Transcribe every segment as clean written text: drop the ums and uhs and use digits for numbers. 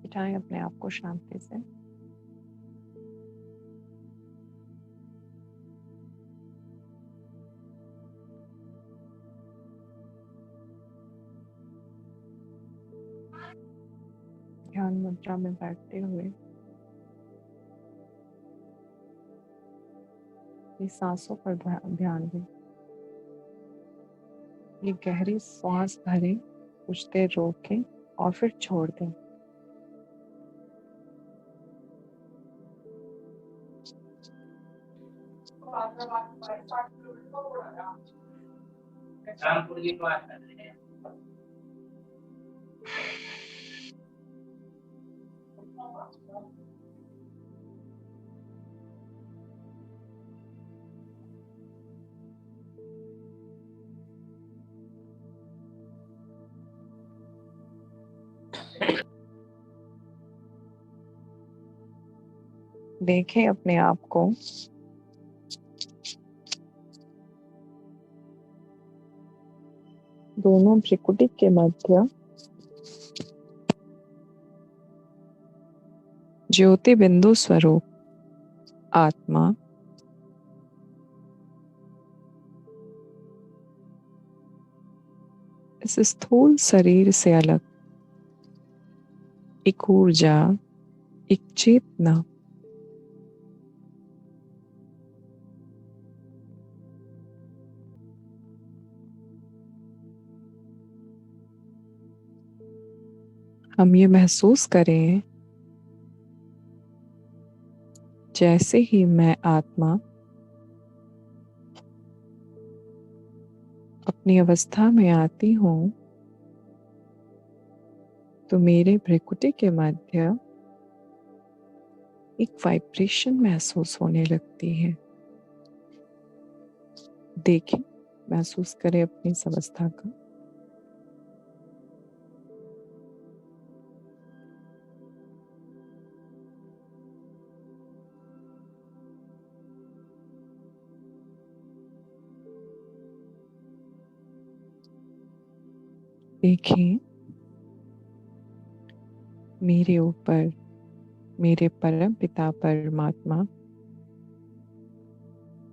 बिठाएं अपने आप को शांति से। ध्यान मुद्रा में बैठते हुए ये सांसों पर ध्यान दें। ये गहरी सांस भरें, कुछ देर रोकें और फिर छोड़ दें। देखें अपने आप को दोनों भ्रिकुटी के मध्य ज्योति बिंदु स्वरूप आत्मा इस स्थूल शरीर से अलग एक ऊर्जा, एक चेतना हम ये महसूस करें जैसे ही मैं आत्मा अपनी अवस्था में आती हूँ तो मेरे भ्रिकुटी के मध्य एक वाइब्रेशन महसूस होने लगती है। देखें, महसूस करें अपनी इस अवस्था का। देखें मेरे ऊपर मेरे परम पिता परमात्मा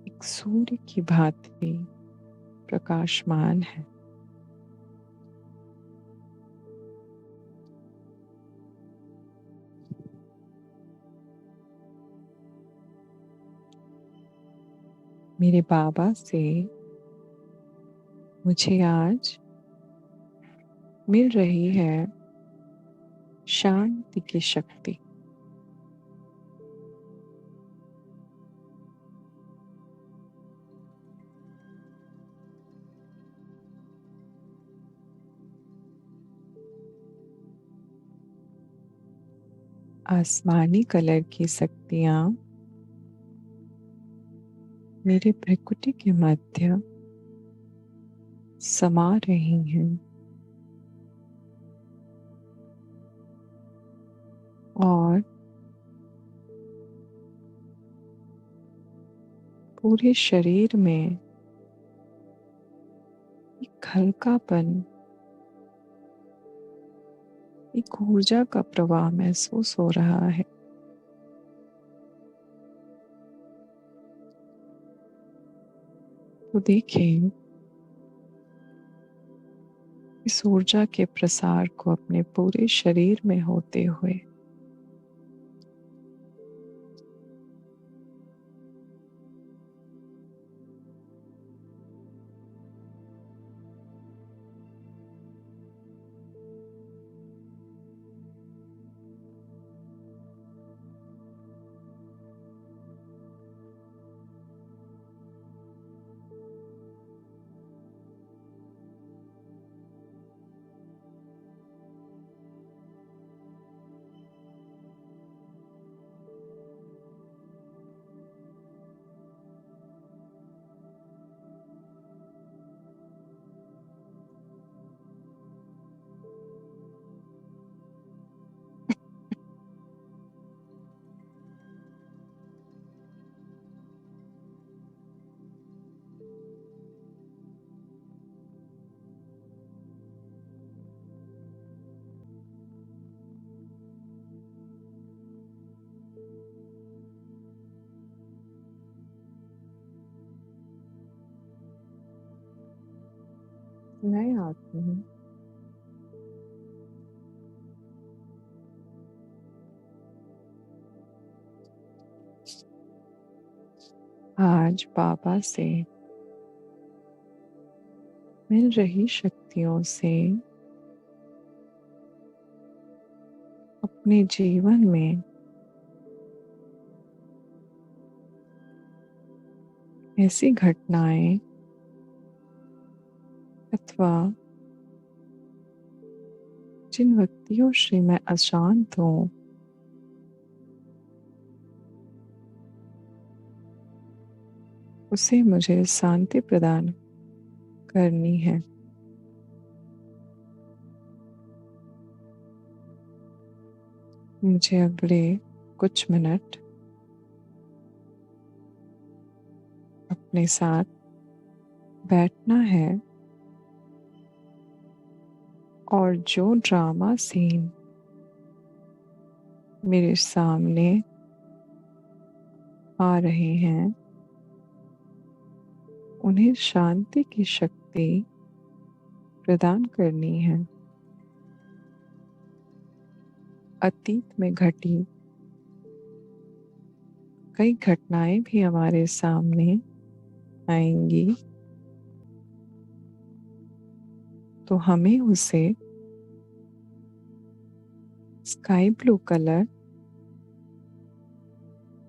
एक सूर्य की भांति प्रकाशमान है। मेरे बाबा से मुझे आज मिल रही है शांति की शक्ति। आसमानी कलर की शक्तियां मेरे भ्रिकुटी के मध्य समा रही हैं और पूरे शरीर में एक हल्कापन, एक ऊर्जा का प्रवाह महसूस हो रहा है। तो देखें इस ऊर्जा के प्रसार को अपने पूरे शरीर में होते हुए। नए आत्मा हूँ। आज बाबा से मिल रही शक्तियों से अपने जीवन में ऐसी घटनाएं अथवा जिन व्यक्तियों से मैं अशांत हूँ, उसे मुझे शांति प्रदान करनी है। मुझे अगले कुछ मिनट अपने साथ बैठना है और जो ड्रामा सीन मेरे सामने आ रहे हैं उन्हें शांति की शक्ति प्रदान करनी है। अतीत में घटी कई घटनाएं भी हमारे सामने आएंगी, तो हमें उसे स्काई ब्लू कलर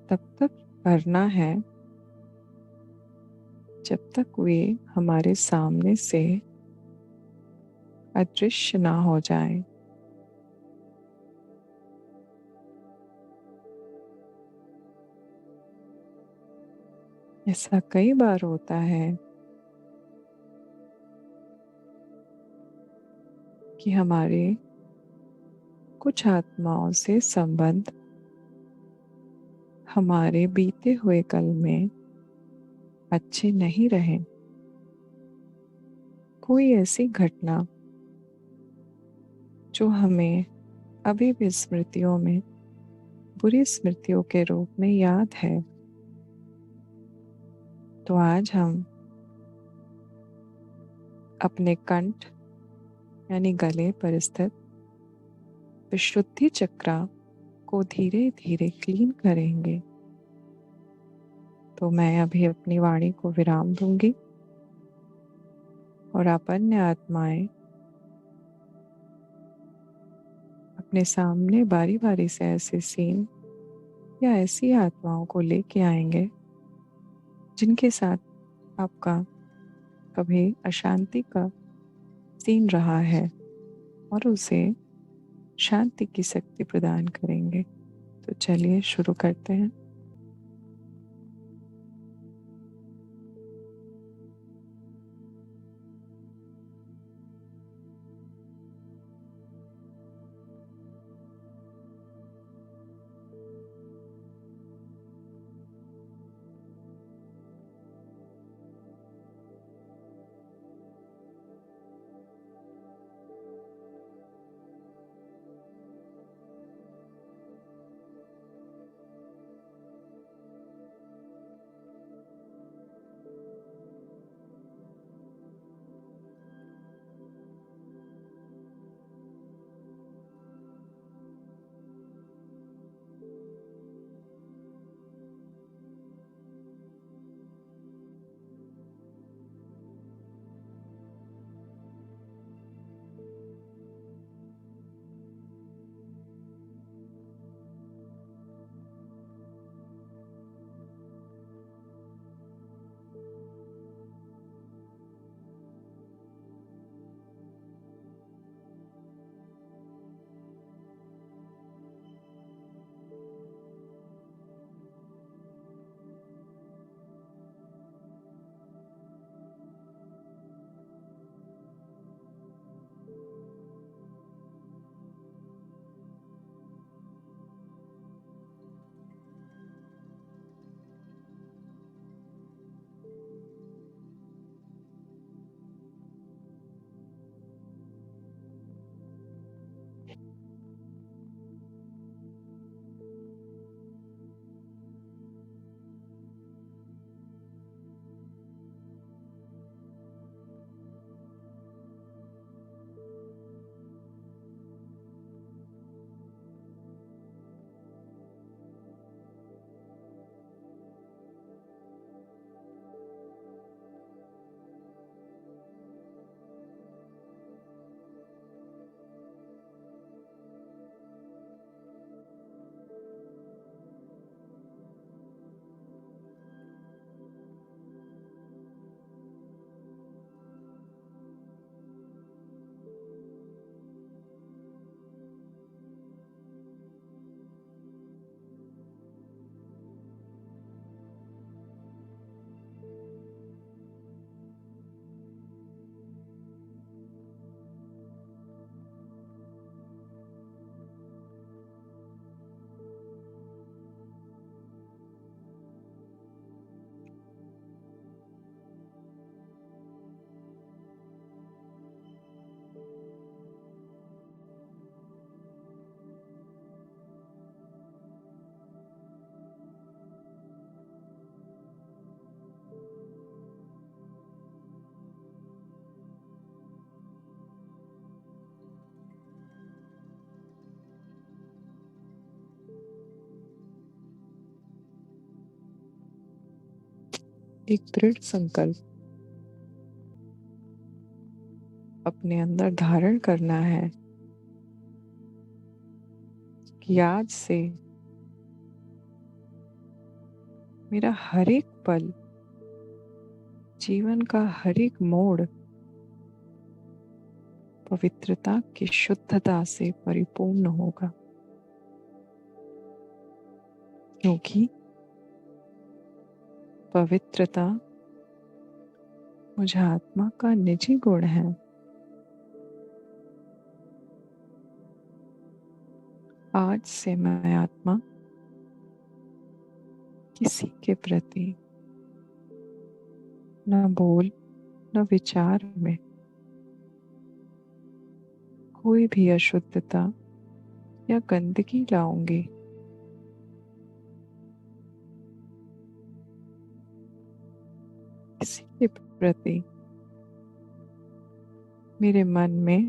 तब तक करना है जब तक वे हमारे सामने से अदृश्य ना हो जाए। ऐसा कई बार होता है कि हमारे कुछ आत्माओं से संबंध हमारे बीते हुए कल में अच्छे नहीं रहे। कोई ऐसी घटना जो हमें अभी भी स्मृतियों में बुरी स्मृतियों के रूप में याद है, तो आज हम अपने कंठ यानी गले पर स्थित विशुद्धि चक्रा को धीरे धीरे क्लीन करेंगे। तो मैं अभी अपनी वाणी को विराम दूंगी और आप अन्य आत्माएं अपने सामने बारी बारी से ऐसे सीन या ऐसी आत्माओं को लेके आएंगे जिनके साथ आपका कभी अशांति का सीन रहा है और उसे शांति की शक्ति प्रदान करेंगे। तो चलिए शुरू करते हैं। एक दृढ़ संकल्प अपने अंदर धारण करना है कि आज से मेरा हर एक पल, जीवन का हर एक मोड़ पवित्रता की शुद्धता से परिपूर्ण होगा, क्योंकि पवित्रता मुझे आत्मा का निजी गुण है। आज से मैं आत्मा किसी के प्रति न बोल न विचार में कोई भी अशुद्धता या गंदगी लाऊंगी। किसी के प्रति मेरे मन में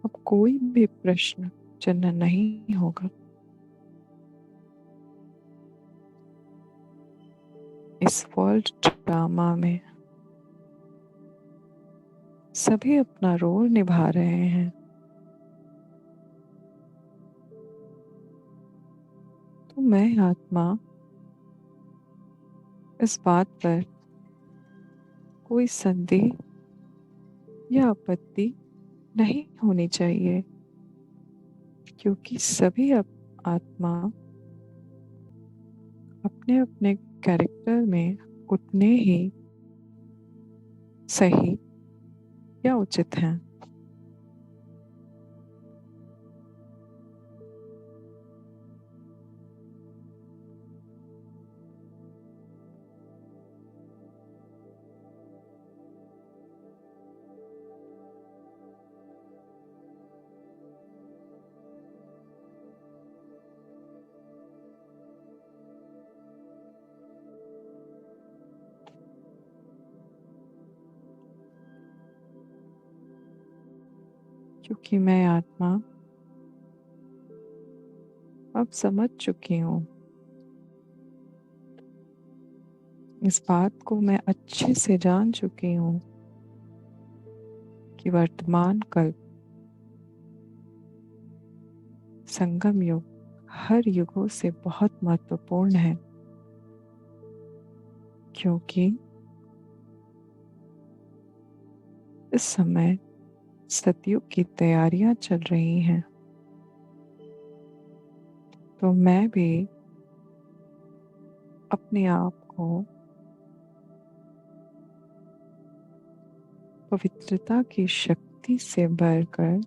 अब कोई भी प्रश्न चिन्ह नहीं होगा। इस वर्ल्ड ड्रामा में सभी अपना रोल निभा रहे हैं, तो मैं आत्मा इस बात पर कोई संदेह या आपत्ति नहीं होनी चाहिए, क्योंकि सभी आत्मा अपने अपने कैरेक्टर में उतने ही सही या उचित हैं। क्योंकि मैं आत्मा अब समझ चुकी हूँ, इस बात को मैं अच्छे से जान चुकी हूँ कि वर्तमान कल्प संगम युग हर युगों से बहुत महत्वपूर्ण है, क्योंकि इस समय सतयुग की तैयारियां चल रही हैं। तो मैं भी अपने आप को पवित्रता की शक्ति से भरकर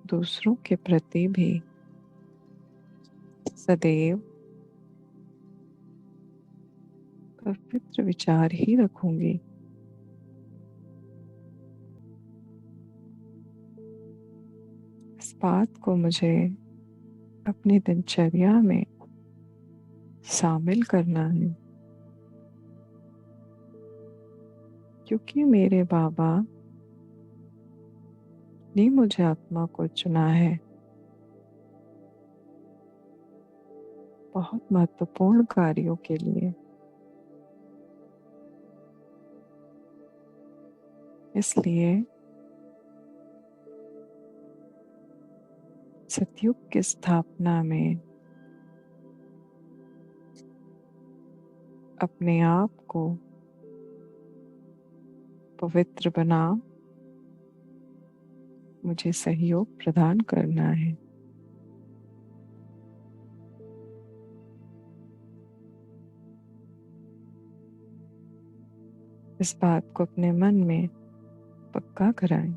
दूसरों के प्रति भी सदैव पवित्र विचार ही रखूंगी। इस बात को मुझे अपनी दिनचर्या में शामिल करना है, क्योंकि मेरे बाबा ने मुझे आत्मा को चुना है बहुत महत्वपूर्ण कार्यों के लिए। इसलिए सतयुग की स्थापना में अपने आप को पवित्र बना मुझे सहयोग प्रदान करना है। इस बात को अपने मन में पक्का कराएं।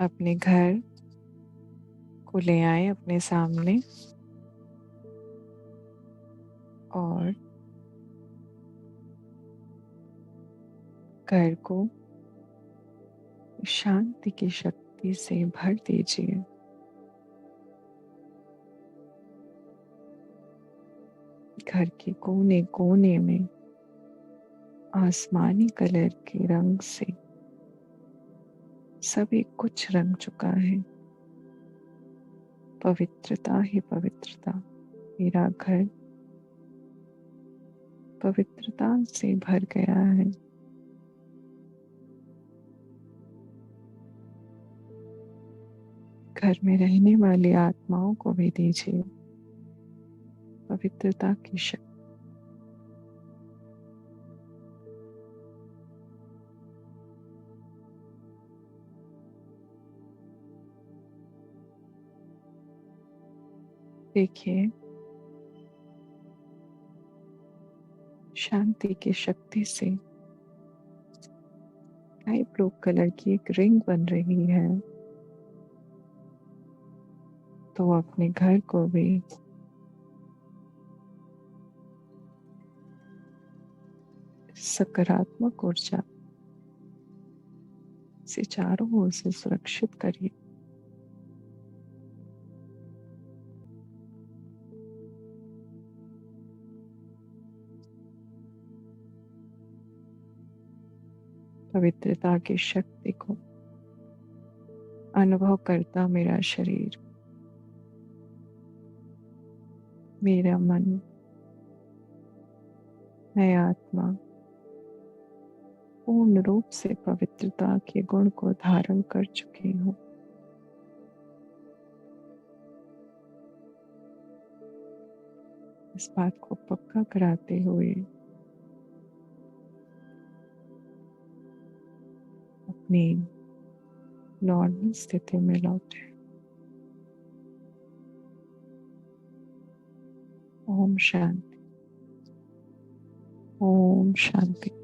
अपने घर को ले आए अपने सामने और घर को शांति की शक्ति से भर दीजिए। घर के कोने कोने में आसमानी कलर के रंग से सभी कुछ रंग चुका है। पवित्रता ही पवित्रता। मेरा घर पवित्रता से भर गया है। घर में रहने वाली आत्माओं को भी दीजिए पवित्रता की शक्ति। देखिए, शांति की शक्ति से स्काई ब्लू कलर की एक रिंग बन रही है। तो अपने घर को भी सकारात्मक ऊर्जा से चारों ओर से सुरक्षित करिए। पवित्रता की शक्ति को अनुभव करता मेरा शरीर, मेरा मन, मैं आत्मा पूर्ण रूप से पवित्रता के गुण को धारण कर चुकी हूँ। इस बात को पक्का कराते हुए अपनी नॉर्मल स्थिति में लौटे। ओम शांति। ओम शांति।